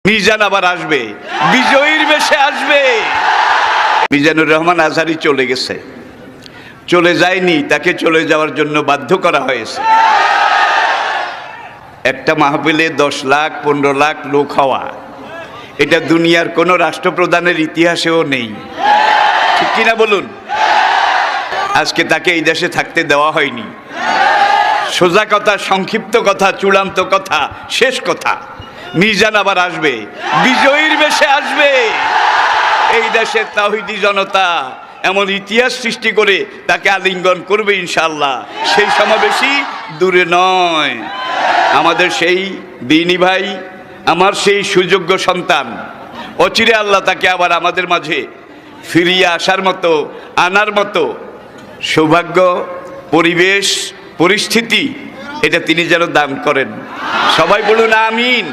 মিজান আবার আসবে, বিজয়ীর বেশে আসবে। মিজানুর রহমান আজহারি চলে গেছে, চলে যায়নি, তাকে চলে যাওয়ার জন্য বাধ্য করা হয়েছে। একটা মাহফিলে 10 লাখ 15 লাখ লোক হওয়া, এটা দুনিয়ার কোনো রাষ্ট্রপ্রধানের ইতিহাসেও নেই, ঠিক কিনা বলুন? আজকে তাকে এই দেশে থাকতে দেওয়া হয়নি। সোজা কথা, সংক্ষিপ্ত কথা, চূড়ান্ত কথা, শেষ কথা, মিজান আবার আসবে, বিজয়ীর বেশে আসবে। এই দেশের তাওহীদি জনতা এমন ইতিহাস সৃষ্টি করে তাকে আলিঙ্গন করবে ইনশাআল্লাহ। সেই সমাবেশই দূরে নয়। আমাদের সেই দিনী ভাই, আমার সেই সুযোগ্য সন্তান, অচিরে আল্লাহ তাকে আবার আমাদের মাঝে ফিরিয়ে আসার মতো, আনার মতো সৌভাগ্য, পরিবেশ, পরিস্থিতি এটা তিনি যেন দান করেন। সবাই বলুন আমিন।